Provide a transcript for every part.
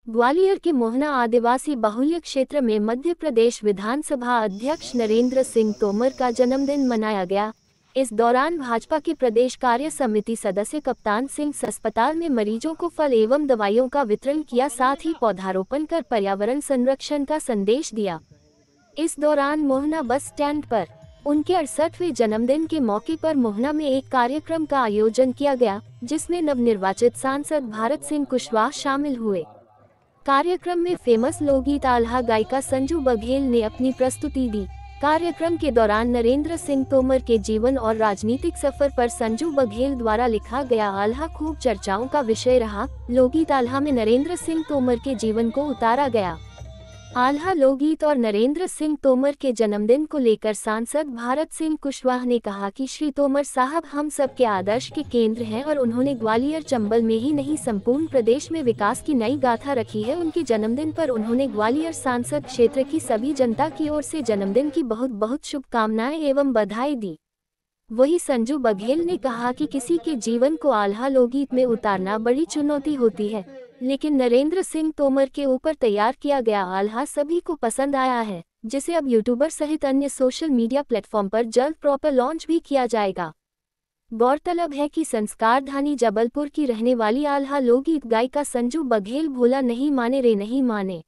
ग्वालियर के मोहना आदिवासी बाहुल्य क्षेत्र में मध्य प्रदेश विधानसभा अध्यक्ष नरेंद्र सिंह तोमर का जन्मदिन मनाया गया। इस दौरान भाजपा के प्रदेश कार्य समिति सदस्य कप्तान सिंह अस्पताल में मरीजों को फल एवं दवाइयों का वितरण किया, साथ ही पौधारोपण कर पर्यावरण संरक्षण का संदेश दिया। इस दौरान मोहना बस स्टैंड पर उनके 68वें जन्मदिन के मौके पर मोहना में एक कार्यक्रम का आयोजन किया गया, जिसमें नवनिर्वाचित सांसद भारत सिंह कुशवाहा शामिल हुए। कार्यक्रम में फेमस लोकगीत आल्हा गायिका संजू बघेल ने अपनी प्रस्तुति दी। कार्यक्रम के दौरान नरेंद्र सिंह तोमर के जीवन और राजनीतिक सफर पर संजू बघेल द्वारा लिखा गया आल्हा खूब चर्चाओं का विषय रहा। लोकगीत आल्हा में नरेंद्र सिंह तोमर के जीवन को उतारा गया। आल्हा लोकगीत और नरेंद्र सिंह तोमर के जन्मदिन को लेकर सांसद भारत सिंह कुशवाहा ने कहा कि श्री तोमर साहब हम सब के आदर्श के केंद्र हैं और उन्होंने ग्वालियर चंबल में ही नहीं संपूर्ण प्रदेश में विकास की नई गाथा रखी है। उनके जन्मदिन पर उन्होंने ग्वालियर सांसद क्षेत्र की सभी जनता की ओर से जन्मदिन की बहुत बहुत शुभकामनाएं एवं बधाई दी। वही संजू बघेल ने कहा कि किसी के जीवन को आल्हा लोकगीत में उतारना बड़ी चुनौती होती है, लेकिन नरेंद्र सिंह तोमर के ऊपर तैयार किया गया आल्हा सभी को पसंद आया है, जिसे अब यूट्यूबर सहित अन्य सोशल मीडिया प्लेटफॉर्म पर जल्द प्रॉपर लॉन्च भी किया जाएगा। गौरतलब है कि संस्कारधानी जबलपुर की रहने वाली आल्हा लोकगीत गायिका संजू बघेल भोला नहीं माने रे नहीं माने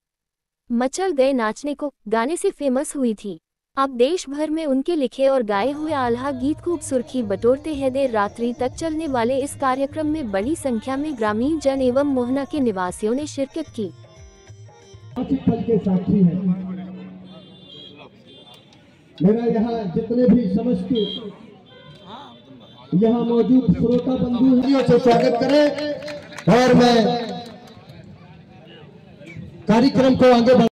मचल गए नाचने को गाने से फेमस हुई थी। अब देश भर में उनके लिखे और गाए हुए आल्हा गीत खूब सुर्खी बटोरते हैं। देर रात्रि तक चलने वाले इस कार्यक्रम में बड़ी संख्या में ग्रामीण जन एवं मोहना के निवासियों ने शिरकत की। फल के साक्षी है मेरा यहाँ जितने भी समस्त यहाँ मौजूद श्रोता बंधु से स्वागत करें और मैं कार्यक्रम को आगे बढ़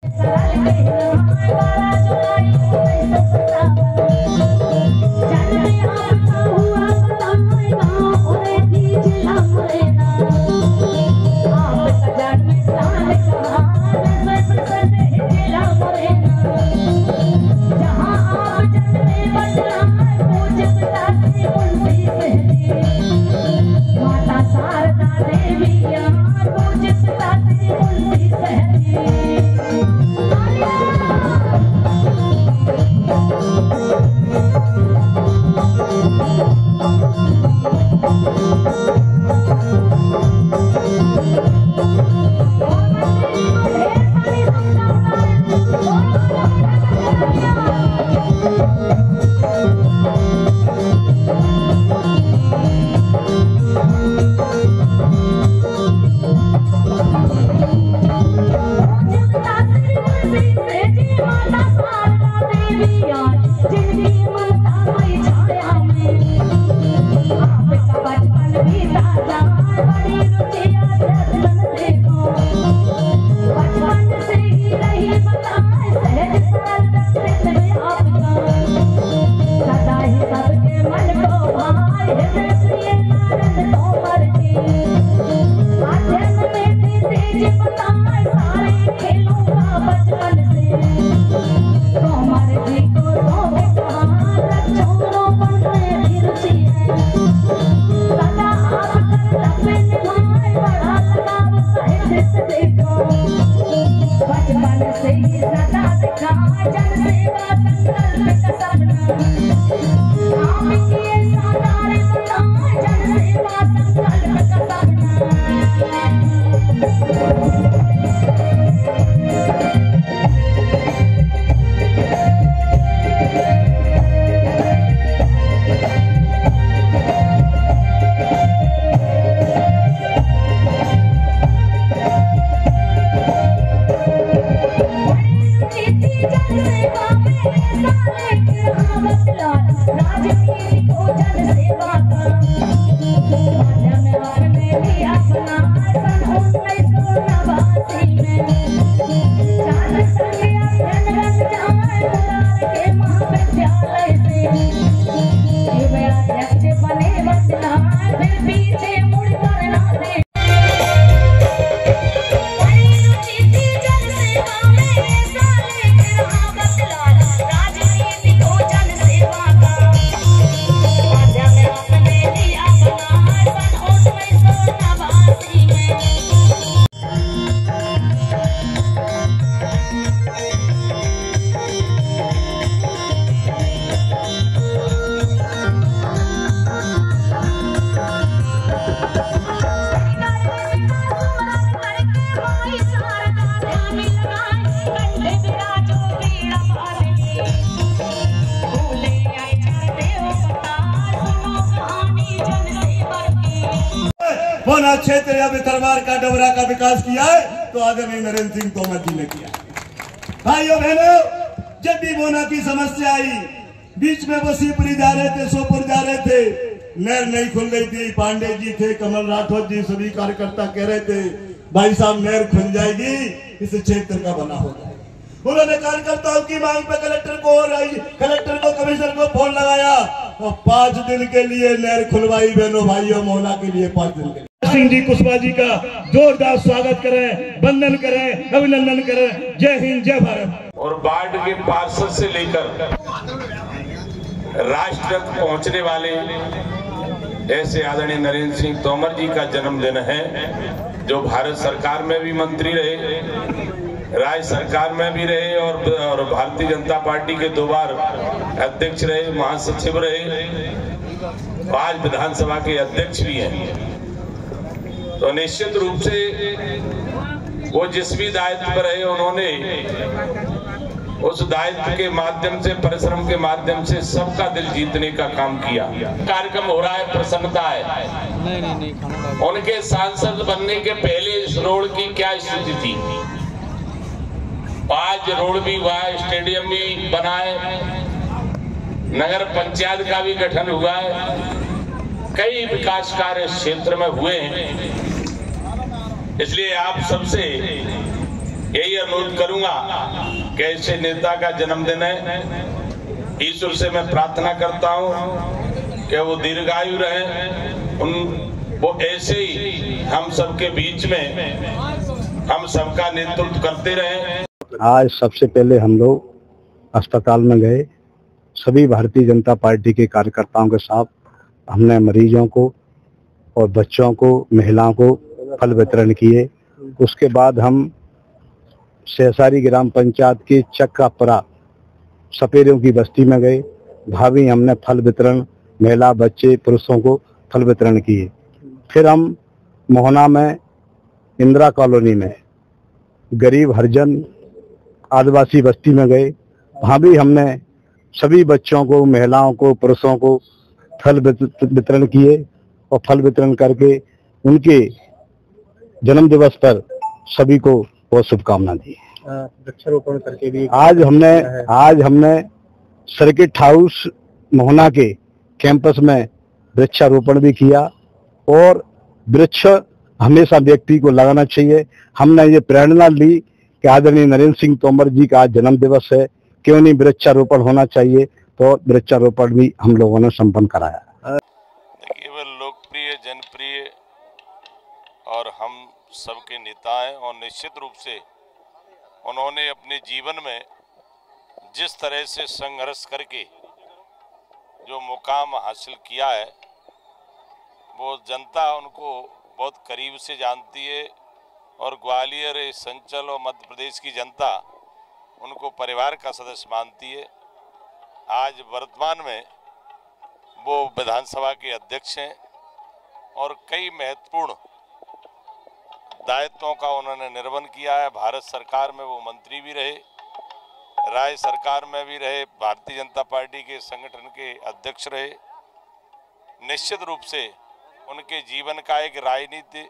राज मोहना क्षेत्र या भितरवार का डबरा का विकास किया है तो आदरणीय नरेंद्र सिंह तोमर जी ने किया। भाइयों बहनों, जब भी मोहना की समस्या आई, बीच में वसीपुरी जा रहे थे, सोपुर जा रहे थे, नहर नहीं खुल रही थी, पांडे जी थे, कमल राठौर जी, सभी कार्यकर्ता कह रहे थे भाई साहब नहर खुल जाएगी, इस क्षेत्र का बना हो जाएगा। उन्होंने कार्यकर्ताओं की मांग पर कलेक्टर को कमिश्नर को फोन लगाया और 5 दिन के लिए नहर खुलवाई। बहनों भाइयों, मोहना के लिए 5 दिन के लिए सिंह जी कुशवाहा जी का जोरदार स्वागत करें, वंदन करें, अभिनंदन करें। जय हिंद, जय भारत। और वार्ड के पार्षद से लेकर राष्ट्र तक पहुंचने वाले ऐसे आदरणीय नरेंद्र सिंह तोमर जी का जन्मदिन है, जो भारत सरकार में भी मंत्री रहे, राज्य सरकार में भी रहे और भारतीय जनता पार्टी के 2 बार अध्यक्ष रहे, महासचिव रहे, आज विधानसभा के अध्यक्ष भी हैं। तो निश्चित रूप से वो जिस भी दायित्व पर रहे, उन्होंने उस दायित्व के माध्यम से, परिश्रम के माध्यम से सबका दिल जीतने का काम किया। कार्यक्रम हो रहा है, प्रसन्नता है। उनके सांसद बनने के पहले इस रोड की क्या स्थिति थी? 5 रोड भी हुआ है, स्टेडियम भी बना है, नगर पंचायत का भी गठन हुआ है, कई विकास कार्य इस क्षेत्र में हुए हैं। इसलिए आप सबसे यही अनुरोध करूंगा कि ऐसे नेता का जन्मदिन है, ईश्वर से मैं प्रार्थना करता हूं कि वो दीर्घायु रहे, वो ऐसे ही हम सबके बीच में हम सबका नेतृत्व करते रहे। आज सबसे पहले हम लोग अस्पताल में गए, सभी भारतीय जनता पार्टी के कार्यकर्ताओं के साथ हमने मरीजों को और बच्चों को, महिलाओं को फल वितरण किए। उसके बाद हम सहसारी ग्राम पंचायत की चक्कापुरा सपेरों की बस्ती में गए, भाभी हमने फल वितरण, महिला, बच्चे, पुरुषों को फल वितरण किए। फिर हम मोहना में इंदिरा कॉलोनी में गरीब हरिजन आदिवासी बस्ती में गए, वहाँ भी हमने सभी बच्चों को, महिलाओं को, पुरुषों को फल वितरण किए और फल वितरण करके उनके जन्म दिवस पर सभी को बहुत शुभकामना दी। वृक्षारोपण करके भी आज हमने सर्किट हाउस मोहना के कैंपस में वृक्षारोपण भी किया और वृक्ष हमेशा व्यक्ति को लगाना चाहिए। हमने ये प्रेरणा ली कि आदरणीय नरेंद्र सिंह तोमर जी का आज जन्म दिवस है, क्यों नहीं वृक्षारोपण होना चाहिए, तो वृक्षारोपण भी हम लोगों ने संपन्न कराया। देखिए, वे लोकप्रिय, जनप्रिय और हम सबके नेता हैं और निश्चित रूप से उन्होंने अपने जीवन में जिस तरह से संघर्ष करके जो मुकाम हासिल किया है, वो जनता उनको बहुत करीब से जानती है और ग्वालियर, संचल और मध्य प्रदेश की जनता उनको परिवार का सदस्य मानती है। आज वर्तमान में वो विधानसभा के अध्यक्ष हैं और कई महत्वपूर्ण दायित्वों का उन्होंने निर्वहन किया है। भारत सरकार में वो मंत्री भी रहे, राज्य सरकार में भी रहे, भारतीय जनता पार्टी के संगठन के अध्यक्ष रहे। निश्चित रूप से उनके जीवन का एक राजनीति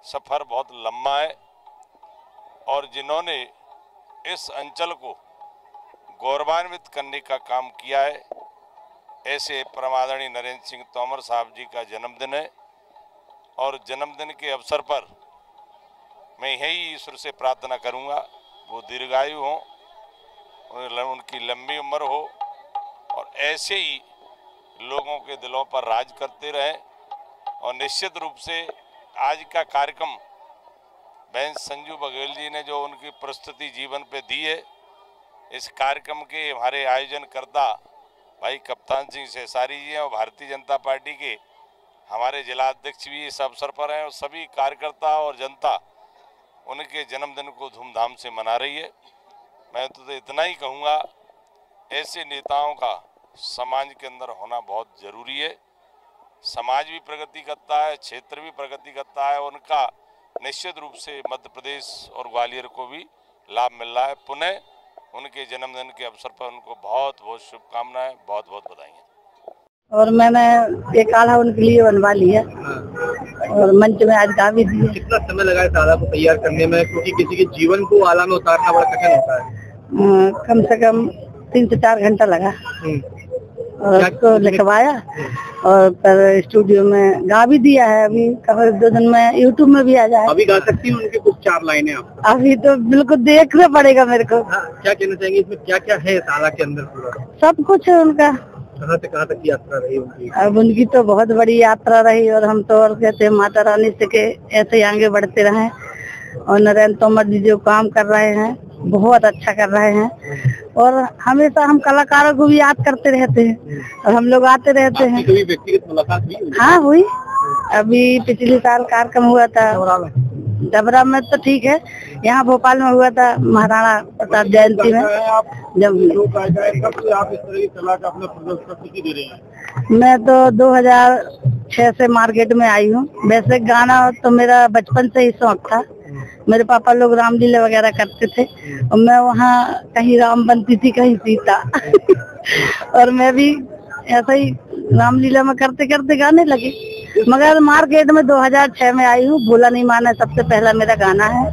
सफर बहुत लंबा है और जिन्होंने इस अंचल को गौरवान्वित करने का काम किया है, ऐसे परमादरणीय नरेंद्र सिंह तोमर साहब जी का जन्मदिन है और जन्मदिन के अवसर पर मैं यही ईश्वर से प्रार्थना करूंगा वो दीर्घायु हों, उनकी लंबी उम्र हो और ऐसे ही लोगों के दिलों पर राज करते रहें। और निश्चित रूप से आज का कार्यक्रम बहन संजू बघेल जी ने जो उनकी प्रस्तुति जीवन पे दी है, इस कार्यक्रम के हमारे आयोजनकर्ता भाई कप्तान सिंह सहसारी जी हैं और भारतीय जनता पार्टी के हमारे जिला अध्यक्ष भी इस अवसर पर हैं और सभी कार्यकर्ता और जनता उनके जन्मदिन को धूमधाम से मना रही है। मैं तो इतना ही कहूँगा, ऐसे नेताओं का समाज के अंदर होना बहुत ज़रूरी है। समाज भी प्रगति करता है, क्षेत्र भी प्रगति करता है, उनका निश्चित रूप से मध्य प्रदेश और ग्वालियर को भी लाभ मिल रहा है। पुनः उनके जन्मदिन के अवसर पर उनको बहुत बहुत शुभकामनाएं, बहुत बहुत बधाई। और मैंने एक आला उनके लिए बनवा लिया और मंच में आज गा भी दिए। कितना समय लगा इस आला को तैयार करने में, क्योंकि किसी के जीवन को आला में उतारना बड़ा कठिन होता है? कम से कम 3 से 4 घंटा लगा और उसको लिखवाया और फिर स्टूडियो में गा भी दिया है। अभी कभी 2 दिन में यूट्यूब में भी आ जाए। अभी गा सकती हूँ उनके कुछ 4 लाइनें आप? अभी तो बिल्कुल देखना पड़ेगा मेरे को। क्या कहना चाहेंगे, इसमें क्या क्या है इस आला के अंदर? पूरा सब कुछ है उनका। कहाँ से कहाँ तक की यात्रा रही उनकी? अब उनकी तो बहुत बड़ी यात्रा रही और हम तो और कहते हैं माता रानी से के ऐसे ही आगे बढ़ते रहें। और नरेंद्र तोमर जी जो काम कर रहे हैं बहुत अच्छा कर रहे हैं और हमेशा हम कलाकारों को भी याद करते रहते हैं और हम लोग आते रहते हैं। कभी व्यक्तिगत मुलाकात हुई? हाँ हुई, अभी पिछले साल कार्यक्रम हुआ था डबरा में, तो ठीक है। यहाँ भोपाल में हुआ था महाराणा प्रताप जयंती में। जब आप इस तरह की कला का अपना प्रस्तुति दे रहे हैं? मैं तो 2006 से मार्केट में आई हूँ। वैसे गाना तो मेरा बचपन से ही शौक था। मेरे पापा लोग रामलीला वगैरह करते थे और मैं वहाँ कहीं राम बनती थी कहीं सीता और मैं भी ऐसा ही रामलीला में करते करते गाने लगी। मगर मार्केट में 2006 में आई हूँ। भूला नहीं माना सबसे पहला मेरा गाना है।